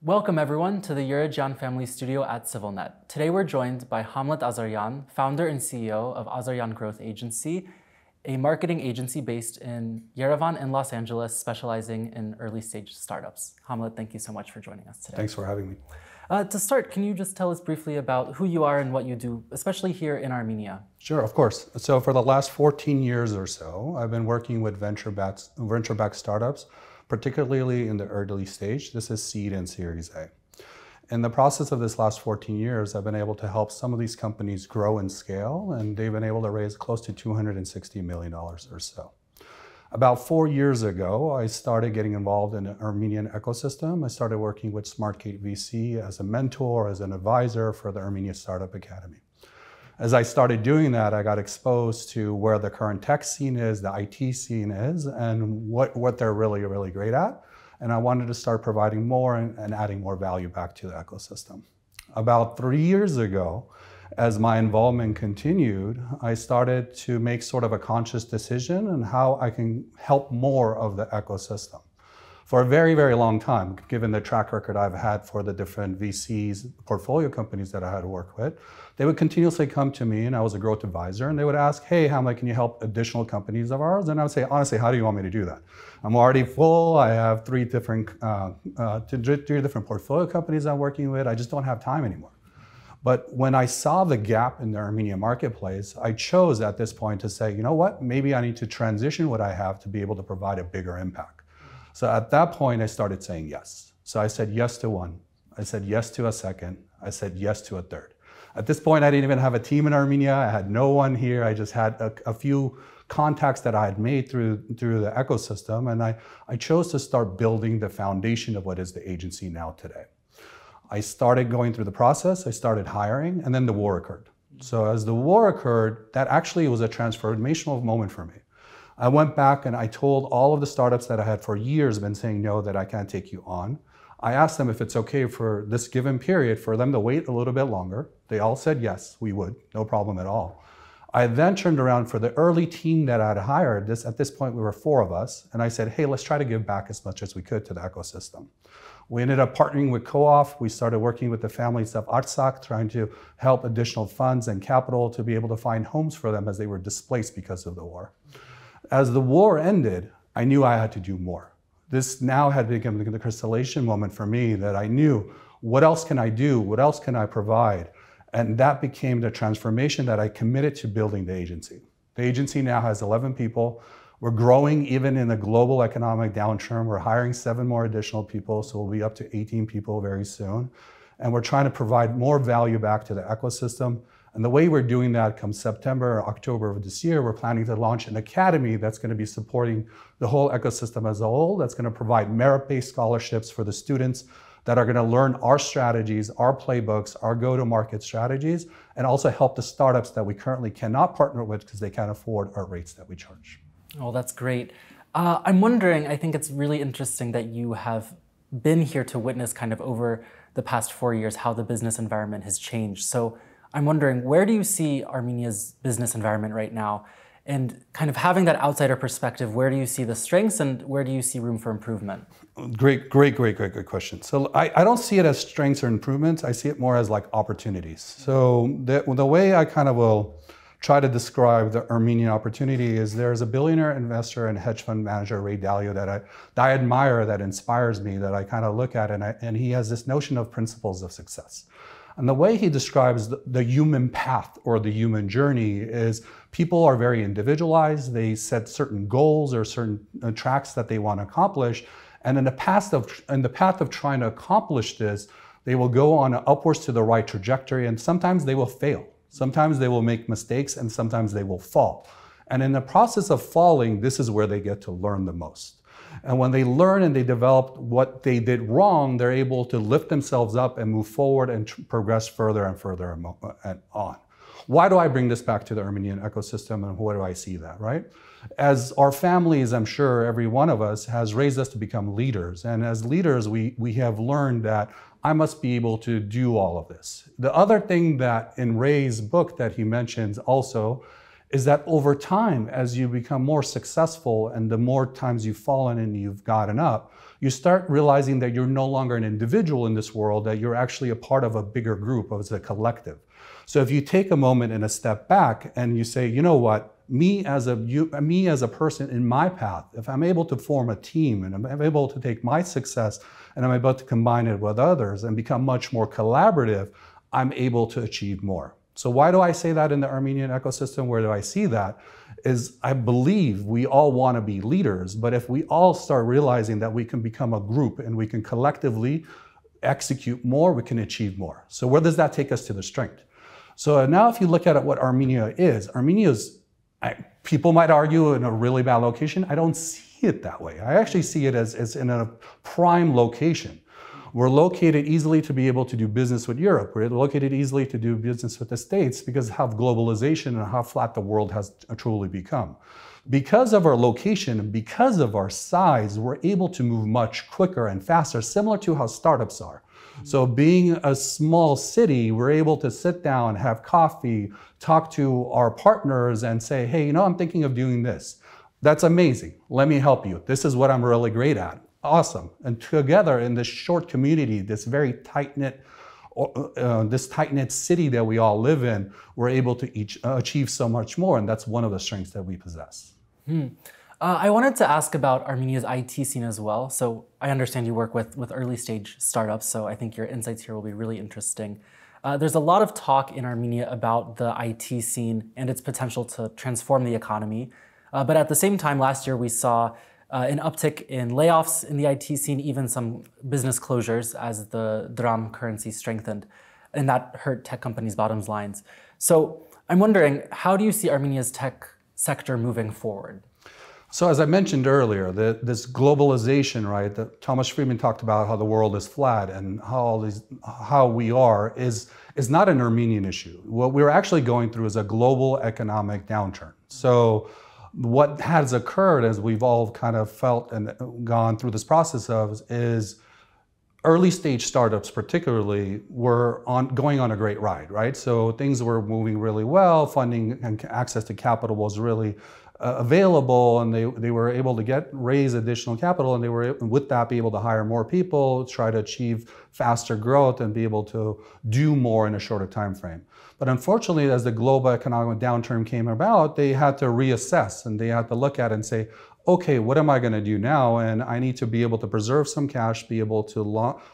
Welcome everyone to the Eurojan Family Studio at CivilNet. Today we're joined by Hamlet Azarian, founder and CEO of Azarian Growth Agency, a marketing agency based in Yerevan and Los Angeles, specializing in early stage startups. Hamlet, thank you so much for joining us today. Thanks for having me. To start, can you just tell us briefly about who you are and what you do, especially here in Armenia? Sure, of course. So for the last 14 years or so, I've been working with venture-backed startups, particularly in the early stage. This is seed and Series A. In the process of this last 14 years, I've been able to help some of these companies grow and scale, and they've been able to raise close to $260 million or so. About 4 years ago, I started getting involved in the Armenian ecosystem. I started working with SmartGate VC as a mentor, as an advisor for the Armenia Startup Academy. As I started doing that, I got exposed to where the current tech scene is, the IT scene is, and what they're really great at. And I wanted to start providing more and adding more value back to the ecosystem. About 3 years ago, as my involvement continued, I started to make sort of a conscious decision on how I can help more of the ecosystem. For a very long time, given the track record I've had for the different VCs, portfolio companies that I had to work with, they would continuously come to me, and I was a growth advisor, and they would ask, hey, Hamlet, can you help additional companies of ours? And I would say, honestly, how do you want me to do that? I'm already full. I have three different portfolio companies I'm working with. I just don't have time anymore. But when I saw the gap in the Armenian marketplace, I chose at this point to say, you know what, maybe I need to transition what I have to be able to provide a bigger impact. So at that point, I started saying yes. So I said yes to one. I said yes to a second. I said yes to a third. At this point, I didn't even have a team in Armenia. I had no one here. I just had a few contacts that I had made through the ecosystem. And I chose to start building the foundation of what is the agency now today. I started going through the process. I started hiring, and then the war occurred. So as the war occurred, that actually was a transformational moment for me. I went back and I told all of the startups that I had for years been saying no, that I can't take you on. I asked them if it's okay for this given period for them to wait a little bit longer. They all said yes, we would, no problem at all. I then turned around for the early team that I had hired. At this point, we were 4 of us. And I said, hey, let's try to give back as much as we could to the ecosystem. We ended up partnering with Co-op. We started working with the families of Artsakh, trying to help additional funds and capital to be able to find homes for them as they were displaced because of the war. As the war ended, I knew I had to do more. This now had become the crystallization moment for me that I knew, what else can I do? What else can I provide? And that became the transformation that I committed to building the agency. The agency now has 11 people. We're growing even in a global economic downturn. We're hiring 7 more additional people, so we'll be up to 18 people very soon. And we're trying to provide more value back to the ecosystem. And the way we're doing that come September or October of this year, we're planning to launch an academy that's going to be supporting the whole ecosystem as a whole, that's going to provide merit-based scholarships for the students that are going to learn our strategies, our playbooks, our go-to-market strategies, and also help the startups that we currently cannot partner with because they can't afford our rates that we charge. Oh, that's great. I'm wondering, I think it's really interesting that you have been here to witness kind of over the past 4 years how the business environment has changed. So I'm wondering, where do you see Armenia's business environment right now? And kind of having that outsider perspective, where do you see the strengths and where do you see room for improvement? Great question. So I don't see it as strengths or improvements. I see it more as like opportunities. So the way I kind of will try to describe the Armenian opportunity is there's a billionaire investor and hedge fund manager, Ray Dalio, that I admire, that inspires me, that I kind of look at, and he has this notion of principles of success. And the way he describes the human path or the human journey is people are very individualized. They set certain goals or certain tracks that they want to accomplish. And in the path of trying to accomplish this, they will go on an upwards to the right trajectory, and sometimes they will fail. Sometimes they will make mistakes, and sometimes they will fall. And in the process of falling, this is where they get to learn the most. And when they learn and they develop what they did wrong, they're able to lift themselves up and move forward and progress further and further on. Why do I bring this back to the Armenian ecosystem, and where do I see that, right? As our families, I'm sure every one of us has raised us to become leaders. And as leaders, we have learned that I must be able to do all of this. The other thing that in Ray's book that he mentions also is that over time, as you become more successful and the more times you've fallen and you've gotten up, you start realizing that you're no longer an individual in this world, that you're actually a part of a bigger group, as a collective. So if you take a moment and a step back and you say, you know what, me as a person in my path, if I'm able to form a team and I'm able to take my success and I'm able to combine it with others and become much more collaborative, I'm able to achieve more. So why do I say that in the Armenian ecosystem? Where do I see that? Is I believe we all want to be leaders, but if we all start realizing that we can become a group and we can collectively execute more, we can achieve more. So where does that take us to the strength? So now if you look at what Armenia is people might argue in a really bad location. I don't see it that way. I actually see it as in a prime location. We're located easily to be able to do business with Europe. We're located easily to do business with the States because of how globalization and how flat the world has truly become. Because of our location and because of our size, we're able to move much quicker and faster, similar to how startups are. So being a small city, we're able to sit down, have coffee, talk to our partners and say, hey, I'm thinking of doing this. That's amazing. Let me help you. This is what I'm really great at. Awesome. And together in this short community, this very tight-knit city that we all live in, we're able to achieve so much more. And that's one of the strengths that we possess. I wanted to ask about Armenia's IT scene as well. So I understand you work with early stage startups, so I think your insights here will be really interesting. There's a lot of talk in Armenia about the IT scene and its potential to transform the economy. But at the same time, last year we saw an uptick in layoffs in the IT scene, even some business closures as the dram currency strengthened, and that hurt tech companies' bottom lines. So I'm wondering, how do you see Armenia's tech sector moving forward? So as I mentioned earlier, this globalization, right, that Thomas Friedman talked about how the world is flat and how we are is not an Armenian issue. What we're actually going through is a global economic downturn. So what has occurred, as we've all kind of felt and gone through this process of, is early stage startups particularly were going on a great ride, right? So things were moving really well, funding and access to capital was really available, and they were able to raise additional capital, and they were with that be able to hire more people, try to achieve faster growth and be able to do more in a shorter time frame. But unfortunately, as the global economic downturn came about, they had to reassess and they had to look at it and say, okay, what am I going to do now? And I need to be able to preserve some cash, be able to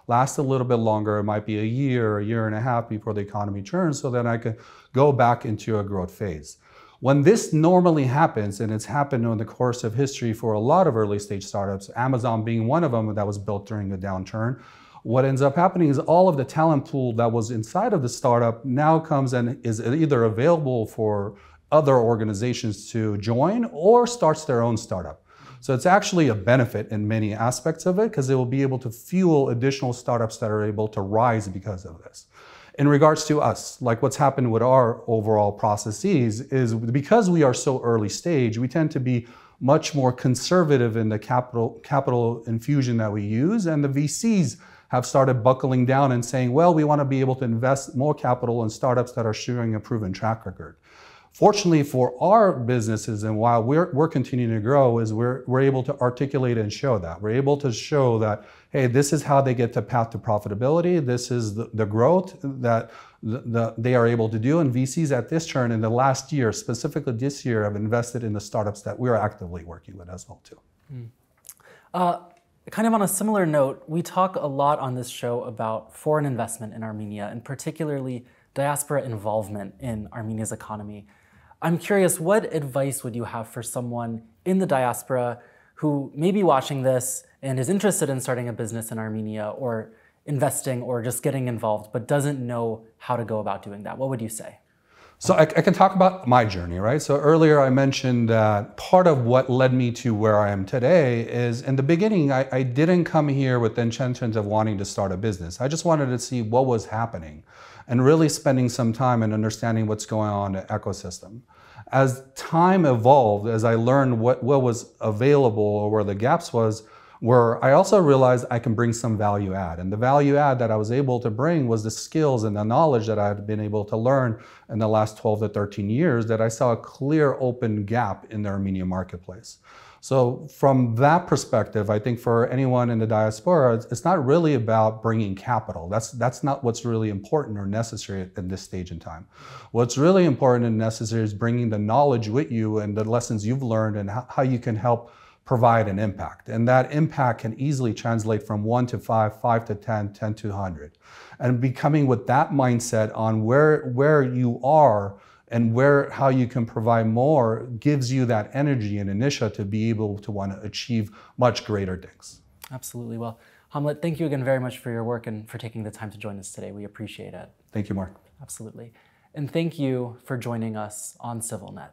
last a little bit longer. It might be a year and a half before the economy turns, so that I could go back into a growth phase. When this normally happens, and it's happened in the course of history for a lot of early stage startups, Amazon being one of them that was built during the downturn, what ends up happening is all of the talent pool that was inside of the startup now comes and is either available for other organizations to join or starts their own startup. So it's actually a benefit in many aspects of it because it will be able to fuel additional startups that are able to rise because of this. In regards to us, like what's happened with our overall processes is because we are so early stage, we tend to be much more conservative in the capital infusion that we use, and the VCs have started buckling down and saying, well, we want to be able to invest more capital in startups that are showing a proven track record. Fortunately for our businesses, and while we're continuing to grow, is we're able to articulate and show that. We're able to show that, hey, this is how they get to path to profitability. This is the growth that they are able to do. And VCs at this turn in the last year, specifically this year, have invested in the startups that we're actively working with as well too. Kind of on a similar note, we talk a lot on this show about foreign investment in Armenia, and particularly diaspora involvement in Armenia's economy. I'm curious, what advice would you have for someone in the diaspora who may be watching this and is interested in starting a business in Armenia or investing or just getting involved, but doesn't know how to go about doing that? What would you say? So I can talk about my journey, right? So earlier I mentioned that part of what led me to where I am today is in the beginning, I didn't come here with the intentions of wanting to start a business. I just wanted to see what was happening and really spending some time and understanding what's going on in the ecosystem. As time evolved, as I learned what was available or where the gaps was, where I also realized I can bring some value add. And the value add that I was able to bring was the skills and the knowledge that I had been able to learn in the last 12 to 13 years, that I saw a clear open gap in the Armenian marketplace. So from that perspective, I think for anyone in the diaspora, it's not really about bringing capital. That's not what's really important or necessary at this stage in time. What's really important and necessary is bringing the knowledge with you and the lessons you've learned and how you can help provide an impact. And that impact can easily translate from 1 to 5, 5 to 10, 10 to 100. And becoming with that mindset on where you are and how you can provide more gives you that energy and initiative to be able to want to achieve much greater things. Absolutely. Well, Hamlet, thank you again very much for your work and for taking the time to join us today. We appreciate it. Thank you, Mark. Absolutely. And thank you for joining us on CivilNet.